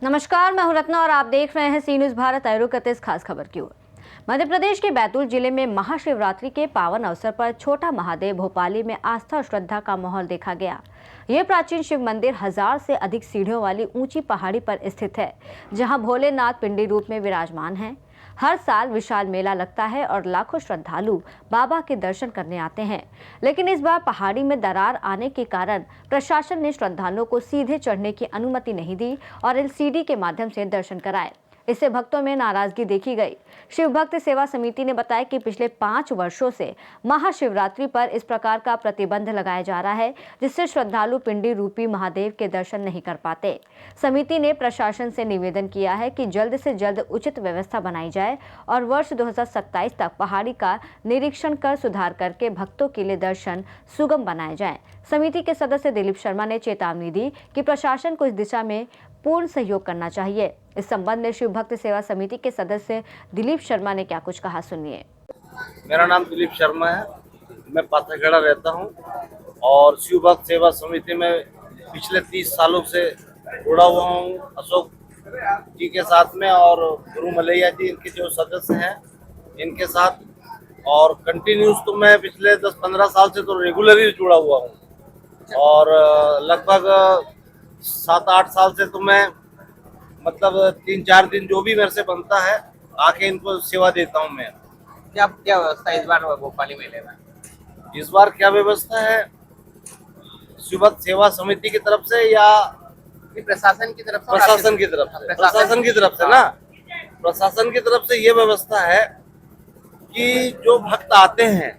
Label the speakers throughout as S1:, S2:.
S1: नमस्कार, मैं हूं रत्ना और आप देख रहे हैं सी न्यूज भारत। आयोजित इस खास खबर की ओर। मध्य प्रदेश के बैतूल जिले में महाशिवरात्रि के पावन अवसर पर छोटा महादेव भोपाली में आस्था और श्रद्धा का माहौल देखा गया। यह प्राचीन शिव मंदिर 1000 से अधिक सीढ़ियों वाली ऊंची पहाड़ी पर स्थित है, जहां भोलेनाथ पिंडी रूप में विराजमान हैं। हर साल विशाल मेला लगता है और लाखों श्रद्धालु बाबा के दर्शन करने आते हैं, लेकिन इस बार पहाड़ी में दरार आने के कारण प्रशासन ने श्रद्धालुओं को सीधे चढ़ने की अनुमति नहीं दी और एलसीडी के माध्यम से दर्शन कराए। इससे भक्तों में नाराजगी देखी गई। शिव भक्त सेवा समिति ने बताया कि पिछले 5 वर्षों से महाशिवरात्रि पर इस प्रकार का प्रतिबंध लगाया जा रहा है, जिससे श्रद्धालु पिंडी रूपी महादेव के दर्शन नहीं कर पाते। समिति ने प्रशासन से निवेदन किया है कि जल्द से जल्द उचित व्यवस्था बनाई जाए और वर्ष 2027 तक पहाड़ी का निरीक्षण कर सुधार करके भक्तों के लिए दर्शन सुगम बनाए जाए। समिति के सदस्य दिलीप शर्मा ने चेतावनी दी कि प्रशासन को इस दिशा में पूर्ण सहयोग करना चाहिए। इस संबंध में शिव भक्त सेवा समिति के सदस्य दिलीप शर्मा ने क्या कुछ कहा, सुनिए।
S2: मेरा नाम दिलीप शर्मा है, मैं पाथरखेड़ा रहता हूं और शिव भक्त सेवा समिति में पिछले 30 सालों से जुड़ा हुआ हूं। अशोक जी के साथ में और गुरु मलैया जी इनके जो सदस्य हैं इनके साथ, और कंटिन्यूस तो मैं पिछले 10-15 साल से तो रेगुलरली जुड़ा हुआ हूं और लगभग 7-8 साल से तो मैं मतलब 3-4 दिन जो भी मेरे से बनता है आके इनको सेवा देता हूं मैं।
S3: क्या व्यवस्था इस बार भोपाली मेले में?
S2: इस बार क्या व्यवस्था है शिव भक्त सेवा समिति की तरफ से या
S3: प्रशासन की तरफ से?
S2: प्रशासन की तरफ से, प्रशासन की तरफ से ना, प्रशासन की तरफ से ये व्यवस्था है कि जो भक्त आते हैं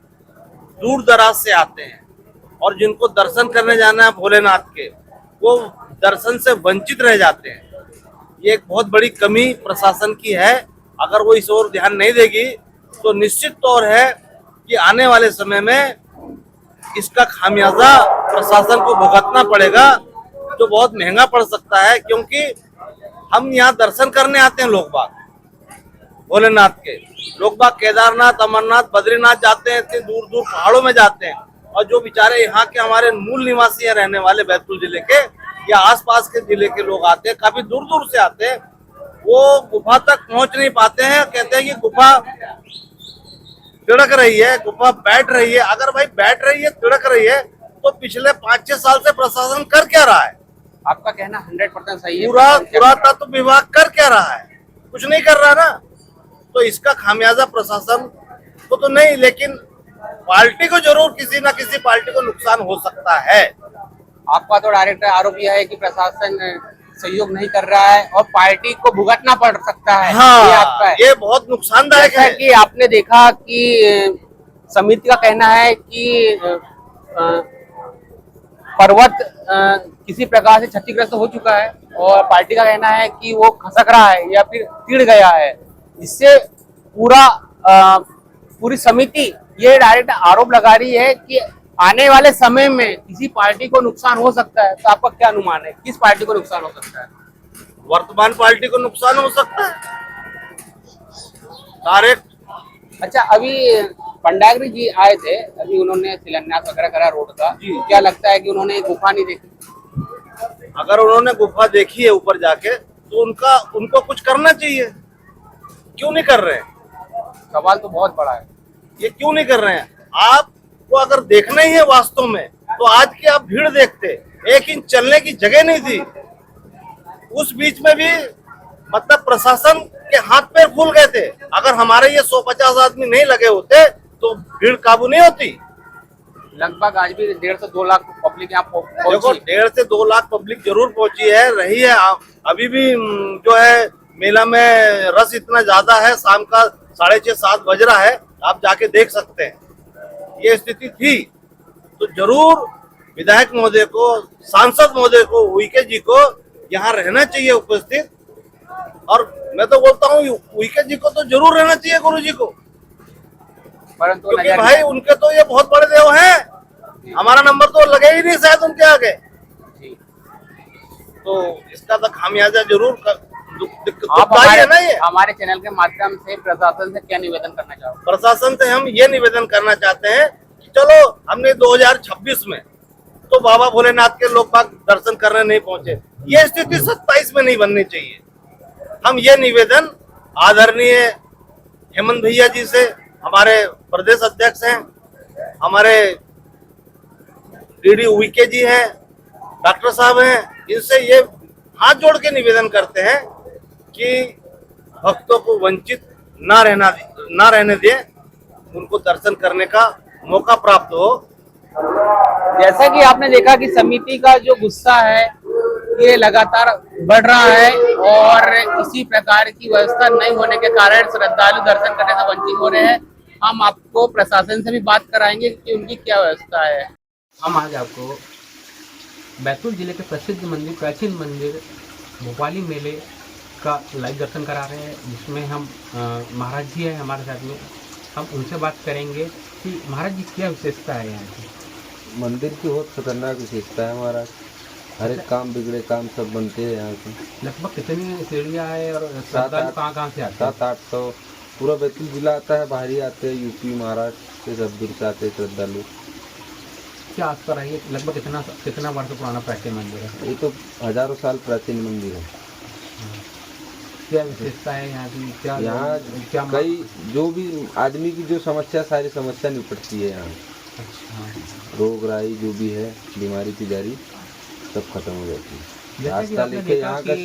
S2: दूर दराज से आते हैं और जिनको दर्शन करने जाना है भोलेनाथ के, वो दर्शन से वंचित रह जाते हैं। ये एक बहुत बड़ी कमी प्रशासन की है। अगर वो इस ओर ध्यान नहीं देगी तो निश्चित तौर है कि आने वाले समय में इसका खामियाजा प्रशासन को भुगतना पड़ेगा, जो बहुत महंगा पड़ सकता है। क्योंकि हम यहाँ दर्शन करने आते हैं, लोग बाग भोलेनाथ के, लोग बाग केदारनाथ, अमरनाथ, बद्रीनाथ जाते हैं, इतने दूर दूर पहाड़ों में जाते हैं, और जो बेचारे यहाँ के हमारे मूल निवासी हैं रहने वाले बैतूल जिले के या आसपास के जिले के लोग आते हैं, काफी दूर दूर से आते हैं, वो गुफा तक पहुंच नहीं पाते हैं। कहते हैं कि गुफा तिड़क रही है, गुफा बैठ रही है। अगर भाई बैठ रही है, तिड़क रही है, तो पिछले 5-6 साल से प्रशासन कर क्या रहा है?
S3: आपका कहना 100% सही है।
S2: पुरातत्व विभाग कर क्या रहा है? कुछ नहीं कर रहा ना। तो इसका खामियाजा प्रशासन को तो नहीं, लेकिन पार्टी को जरूर, किसी ना किसी पार्टी को नुकसान हो सकता है।
S3: आपका तो डायरेक्ट आरोप यह है कि प्रशासन सहयोग नहीं कर रहा है और पार्टी को भुगतना पड़ सकता है।
S2: हाँ, ये बहुत नुकसानदायक है।
S3: कि आपने देखा कि समिति का कहना है कि पर्वत किसी प्रकार से क्षतिग्रस्त हो चुका है और पार्टी का कहना है कि वो खसक रहा है या फिर टिड़ गया है, जिससे पूरी समिति ये डायरेक्ट आरोप लगा रही है कि आने वाले समय में किसी पार्टी को नुकसान हो सकता है। तो आपका क्या अनुमान है, किस पार्टी को नुकसान हो सकता है?
S2: वर्तमान पार्टी को नुकसान हो सकता है डायरेक्ट।
S3: अच्छा, अभी पंडाग्री जी आए थे, अभी उन्होंने शिलान्यास वगैरह करा रोड का। क्या लगता है कि उन्होंने गुफा नहीं देखी?
S2: अगर उन्होंने गुफा देखी है ऊपर जाके तो उनको कुछ करना चाहिए। क्यों नहीं कर रहे हैं?
S3: सवाल तो बहुत बड़ा है,
S2: ये क्यों नहीं कर रहे हैं? आपको अगर देखना ही है वास्तव में तो आज की आप भीड़ देखते, 1 इंच चलने की जगह नहीं थी। उस बीच में भी मतलब प्रशासन के हाथ पैर फूल गए थे। अगर हमारे ये 150 आदमी नहीं लगे होते तो भीड़ काबू नहीं होती।
S3: लगभग आज भी 1.5 से 2 लाख पब्लिक यहाँ पहुंची।
S2: देखो, 1.5 से 2 लाख पब्लिक जरूर पहुंची है, रही है। अभी भी जो है मेला में रस इतना ज्यादा है, शाम का 6:30-7 बज रहा है, आप जाके देख सकते हैं। ये स्थिति थी तो जरूर विधायक महोदय को, सांसद महोदय को, उइके जी को यहाँ रहना चाहिए उपस्थित। और मैं तो बोलता हूँ उइके जी को तो जरूर रहना चाहिए, गुरु जी को,
S3: परंतु
S2: क्योंकि भाई उनके तो ये बहुत बड़े देव हैं। हमारा नंबर तो लगे ही नहीं शायद उनके आगे। तो इसका तो खामियाजा जरूर
S3: आप हमारे चैनल के माध्यम से प्रशासन से क्या निवेदन करना चाहोगे?
S2: प्रशासन से हम ये निवेदन करना चाहते हैं कि चलो हमने 2026 में तो बाबा भोलेनाथ के लोग बाग दर्शन करने नहीं पहुंचे, ये स्थिति 27 में नहीं बननी चाहिए। हम ये निवेदन आदरणीय हेमंत भैया जी से, हमारे प्रदेश अध्यक्ष हैं, हमारे डीडी उइके जी हैं, डॉक्टर साहब हैं, इनसे ये हाथ जोड़ के निवेदन करते हैं कि भक्तों को वंचित ना रहने दें, उनको दर्शन करने का मौका प्राप्त हो।
S3: जैसा कि आपने देखा कि समिति का जो गुस्सा है ये लगातार बढ़ रहा है और इसी प्रकार की व्यवस्था नहीं होने के कारण श्रद्धालु दर्शन करने से वंचित हो रहे हैं। हम आपको प्रशासन से भी बात कराएंगे कि उनकी क्या व्यवस्था है। हम आज आपको बैतूल जिले के प्रसिद्ध मंदिर, प्राचीन मंदिर भोपाली मेले का लाइव दर्शन करा रहे हैं, जिसमें हम महाराज जी हैं हमारे साथ में। हम उनसे बात करेंगे कि महाराज जी क्या विशेषता है यहाँ की।
S4: मंदिर की बहुत खतरनाक विशेषता है महाराज, हर एक काम बिगड़े काम सब बनते हैं यहाँ की।
S3: लगभग कितनी सीढ़ियाँ है और श्रद्धालु कहाँ से आते हैं?
S4: 700-800 पूरा बैतूल जिला आता है, बाहरी आते हैं, यूपी महाराष्ट्र से सब दूर से आते हैं श्रद्धालु।
S3: क्या आस्था रही है? लगभग कितना वर्ष पुराना प्राचीन मंदिर है?
S4: ये तो हजारों साल प्राचीन मंदिर है।
S3: क्या विशेषता है यहाँ की?
S4: यहाँ कई जो भी आदमी की जो समस्या, सारी समस्या निपटती है यहाँ।
S3: अच्छा।
S4: रोग राई जो भी है, बीमारी तिजारी सब खत्म हो जाती है।
S3: जैसे कि आपने देखा कि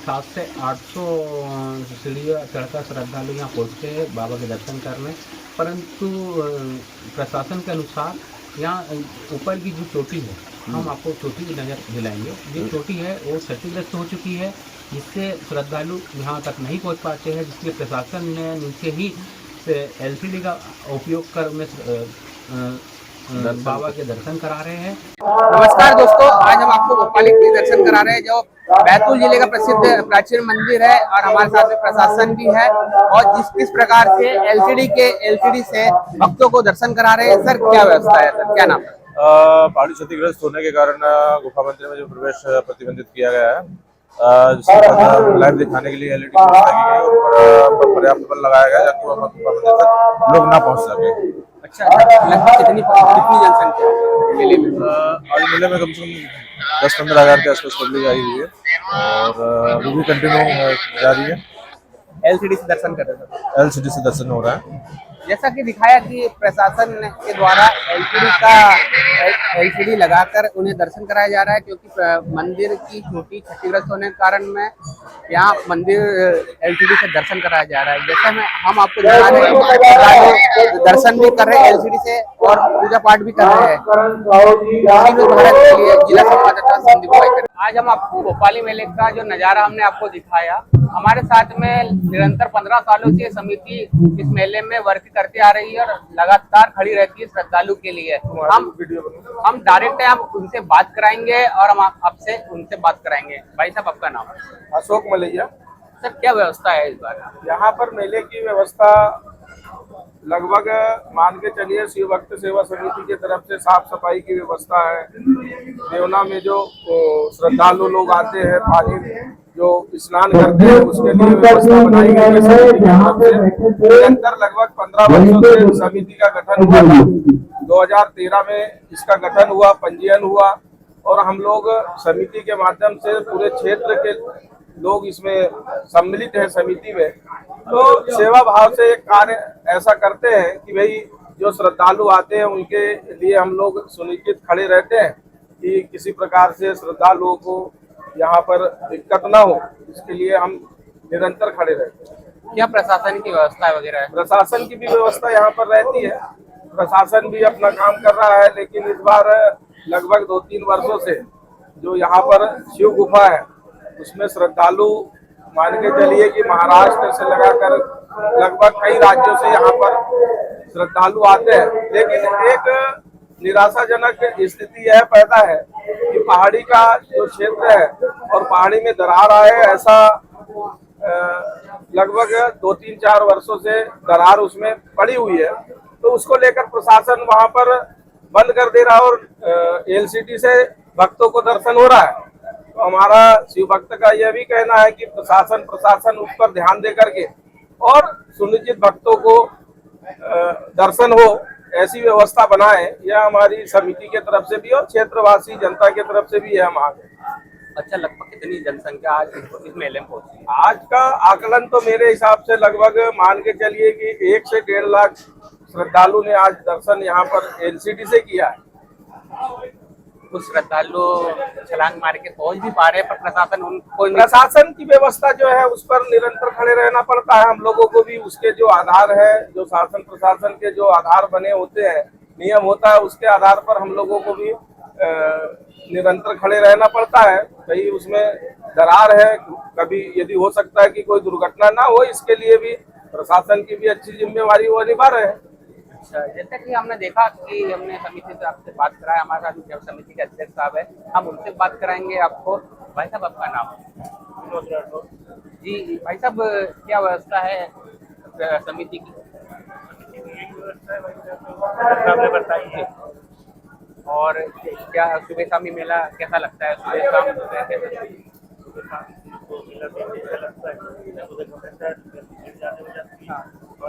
S3: 700 से 800 सीढ़ियाँ चढ़कर श्रद्धालु यहाँ पहुँचते हैं बाबा के दर्शन करने, परंतु प्रशासन के अनुसार यहाँ ऊपर की जो चोटी है, हम आपको चोटी की नज़र दिलाएंगे। जो चोटी है वो क्षतिग्रस्त हो चुकी है, जिससे श्रद्धालु यहाँ तक नहीं पहुँच पाते हैं, जिसके प्रशासन ने नीचे ही LCD का उपयोग कर उन्हें बाबा के दर्शन करा रहे हैं। नमस्कार दोस्तों, आज हम आपको भोपाली के दर्शन करा रहे हैं, जो बैतूल जिले का प्रसिद्ध प्राचीन मंदिर है, और हमारे साथ में प्रशासन भी है। और किस प्रकार से LCD से भक्तों को दर्शन करा रहे हैं। सर क्या व्यवस्था है? सर क्या नाम है?
S5: पहाड़ी क्षतिग्रस्त होने के कारण गुफा मंदिर में जो प्रवेश प्रतिबंधित किया गया है, जिसको लाइव दिखाने के लिए LED व्यवस्था की गई और पर्याप्त बल लगाया गया ताकि वहाँ गुफा मंदिर तक लोग ना पहुँच सके।
S3: अच्छा, लगभग कितनी जनसंख्या मेले में?
S5: आज मेले में कम से कम 10-15 हज़ार के आसपास पब्लिक आई हुई है और अभी भी कंटिन्यू जारी है।
S3: LCD से दर्शन कर रहे हैं?
S5: LCD से दर्शन हो रहा है।
S3: जैसा कि दिखाया कि प्रशासन के द्वारा LCD लगाकर उन्हें दर्शन कराया जा रहा है, क्योंकि मंदिर की चोटी क्षतिग्रस्त होने के कारण में यहाँ मंदिर LCD से दर्शन कराया जा रहा है। जैसे में हम आपको दिखा रहे हैं, दर्शन भी कर रहे हैं LCD से और पूजा पाठ भी कर रहे हैं। भारत के लिए जिला संवाददाता संदीप भाई। आज हम आपको भोपाली मेले का जो नज़ारा हमने आपको दिखाया, हमारे साथ में निरंतर 15 सालों से समिति इस मेले में वर्क करती आ रही है और लगातार खड़ी रहती है श्रद्धालु के लिए। हम डायरेक्ट है, हम उनसे बात कराएंगे और हम आपसे उनसे बात कराएंगे। भाई साहब, आपका नाम?
S6: अशोक मलैया।
S3: सर क्या व्यवस्था है इस बार?
S6: यहाँ पर मेले की व्यवस्था लगभग मान के चलिए शिव भक्त सेवा समिति की तरफ से साफ सफाई की व्यवस्था है। देवना में जो श्रद्धालु लोग आते हैं, पानी जो स्नान करते हैं, उसके लिए व्यवस्था बनाई गई है समिति की तरफ से। निरंतर लगभग 15 वर्षों से समिति का गठन हुआ था। 2013 में इसका गठन हुआ, पंजीयन हुआ और हम लोग समिति के माध्यम से पूरे क्षेत्र के लोग इसमें सम्मिलित हैं समिति में। तो सेवा भाव से एक कार्य ऐसा करते हैं कि भाई जो श्रद्धालु आते हैं उनके लिए हम लोग सुनिश्चित खड़े रहते हैं कि किसी प्रकार से श्रद्धालुओं को यहाँ पर दिक्कत ना हो, इसके लिए हम निरंतर खड़े रहते हैं।
S3: क्या प्रशासन की व्यवस्था वगैरह है?
S6: प्रशासन की भी व्यवस्था यहाँ पर रहती है, प्रशासन भी अपना काम कर रहा है। लेकिन इस बार लगभग 2-3 वर्षों से जो यहाँ पर शिव गुफा है उसमें श्रद्धालु मान के चलिए कि महाराष्ट्र से लगाकर लगभग कई राज्यों से यहाँ पर श्रद्धालु आते हैं। लेकिन एक निराशाजनक स्थिति यह पैदा है कि पहाड़ी का जो क्षेत्र है और पहाड़ी में दरार आए, ऐसा लगभग 2-3-4 वर्षों से दरार उसमें पड़ी हुई है। तो उसको लेकर प्रशासन वहां पर बंद कर दे रहा है और LCD से भक्तों को दर्शन हो रहा है। तो हमारा शिव भक्त का यह भी कहना है कि प्रशासन उस पर ध्यान दे करके और सुनिश्चित भक्तों को दर्शन हो, ऐसी व्यवस्था बनाए, यह हमारी समिति के तरफ से भी और क्षेत्रवासी जनता के तरफ से भी यह मांग है।
S3: अच्छा, लगभग कितनी जनसंख्या आज इस मेले में पहुंची है?
S6: आज का आकलन तो मेरे हिसाब से लगभग मान के चलिए कि 1 से 1.5 लाख श्रद्धालु ने आज दर्शन यहाँ पर एलसीडी से किया है।
S3: कुछ श्रद्धालु छलांग मार के पहुंच भी पा रहे हैं, पर प्रशासन उनको
S6: प्रशासन की व्यवस्था जो है उस पर निरंतर खड़े रहना पड़ता है। हम लोगों को भी उसके जो आधार है, जो शासन प्रशासन के जो आधार बने होते हैं, नियम होता है, उसके आधार पर हम लोगों को भी निरंतर खड़े रहना पड़ता है। कहीं उसमें दरार है, कभी यदि हो सकता है कि कोई दुर्घटना ना हो, इसके लिए भी प्रशासन की भी अच्छी जिम्मेवारी वो निभा रहे हैं।
S3: अच्छा, जैसे कि हमने देखा कि हमने समिति से आपसे बात कराया, हमारे साथ जब समिति के अध्यक्ष साहब है, हम उनसे बात कराएंगे आपको। भाई साहब, आपका नाम? जी भाई साहब, क्या व्यवस्था है समिति की? बताइए। और क्या सुबह शामी मेला कैसा लगता है? सुबह शाम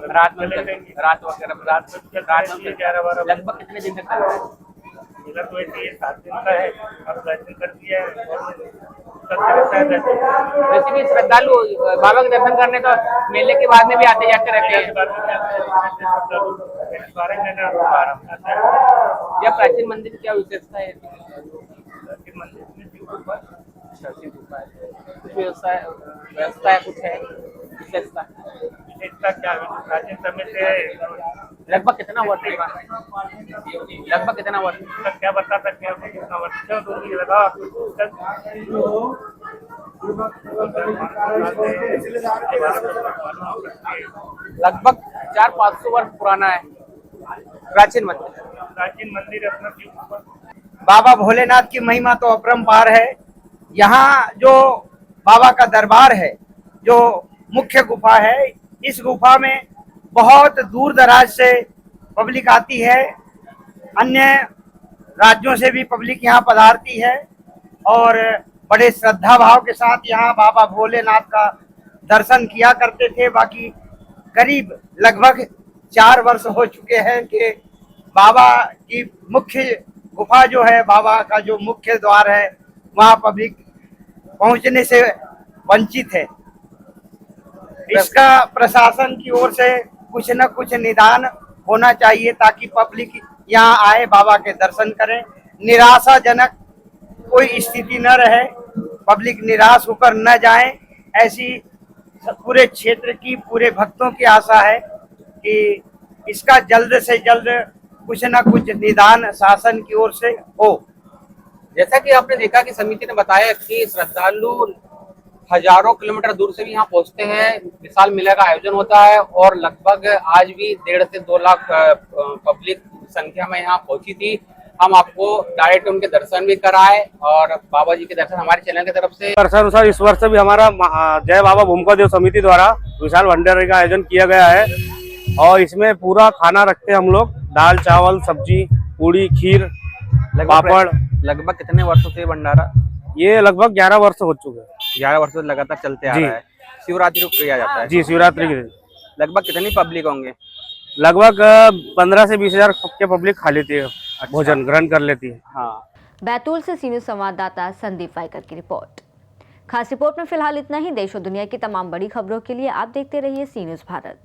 S3: रात में 11-12 लगभग कितने दिन तक चलता है?
S7: मेला तो ऐसे ही 7 दिन का है। अब दर्शन कर दिया है।
S3: वैसे भी श्रद्धालु बाबा के दर्शन करने तो मेले के बाद में भी आते जाते रहते हैं। यह प्राचीन मंदिर की क्या विशेषता है?
S7: प्राचीन मंदिर में शिव गुफा।
S3: अच्छा, शिव गुफा है। कुछ व्यवस्था कुछ है विशेषता?
S7: विशेषता क्या है? प्राचीन समय से है।
S3: लगभग कितना वर्ष होगा? लगभग कितना वर्ष?
S7: क्या बता सकते हैं कितना वर्ष? क्यों दूरी लगा
S3: लगभग 400-500 वर्ष पुराना है प्राचीन मंदिर।
S7: प्राचीन मंदिर अपना शिव गुफा।
S8: बाबा भोलेनाथ की महिमा तो अपरंपार है। यहाँ जो बाबा का दरबार है, जो मुख्य गुफा है, इस गुफा में बहुत दूर दराज से पब्लिक आती है। अन्य राज्यों से भी पब्लिक यहाँ पधारती है और बड़े श्रद्धा भाव के साथ यहाँ बाबा भोलेनाथ का दर्शन किया करते थे। बाकी करीब लगभग 4 वर्ष हो चुके हैं कि बाबा की मुख्य गुफा जो है, बाबा का जो मुख्य द्वार है, वहाँ पब्लिक पहुँचने से वंचित है। इसका प्रशासन की ओर से कुछ न कुछ निदान होना चाहिए ताकि पब्लिक यहाँ आए, बाबा के दर्शन करें। निराशाजनक कोई स्थिति न रहे, पब्लिक निराश होकर न जाए, ऐसी पूरे क्षेत्र की, पूरे भक्तों की आशा है कि इसका जल्द से जल्द कुछ न कुछ निदान शासन की ओर से हो।
S3: जैसा कि आपने देखा कि समिति ने बताया कि श्रद्धालु हजारों किलोमीटर दूर से भी यहाँ पहुँचते हैं। विशाल मेला का आयोजन होता है और लगभग आज भी 1.5 से 2 लाख पब्लिक संख्या में यहाँ पहुंची थी। हम आपको डायरेक्ट उनके दर्शन भी कराए और बाबा जी के दर्शन हमारे चैनल की तरफ से।
S9: अनुसार इस वर्ष भी हमारा जय बाबा भूमका देव समिति द्वारा विशाल भंडारे का आयोजन किया गया है और इसमें पूरा खाना रखते हैं हम लोग, दाल चावल सब्जी पूड़ी खीर पापड़।
S3: लगभग कितने वर्षों से भंडारा?
S9: ये लगभग 11 वर्ष हो चुके हैं।
S3: 11 वर्षों से लगातार चलते आ रहा है। शिवरात्रि को किया जाता है?
S9: जी, शिवरात्रि के दिन।
S3: लगभग कितनी पब्लिक होंगे?
S9: लगभग 15 से 20 हजार के पब्लिक खा लेती है। अच्छा। भोजन ग्रहण कर लेती है।
S3: हाँ।
S1: बैतूल से सी न्यूज संवाददाता संदीप वाइकर की रिपोर्ट। खास रिपोर्ट में फिलहाल इतना ही। देश और दुनिया की तमाम बड़ी खबरों के लिए आप देखते रहिए सी न्यूज भारत।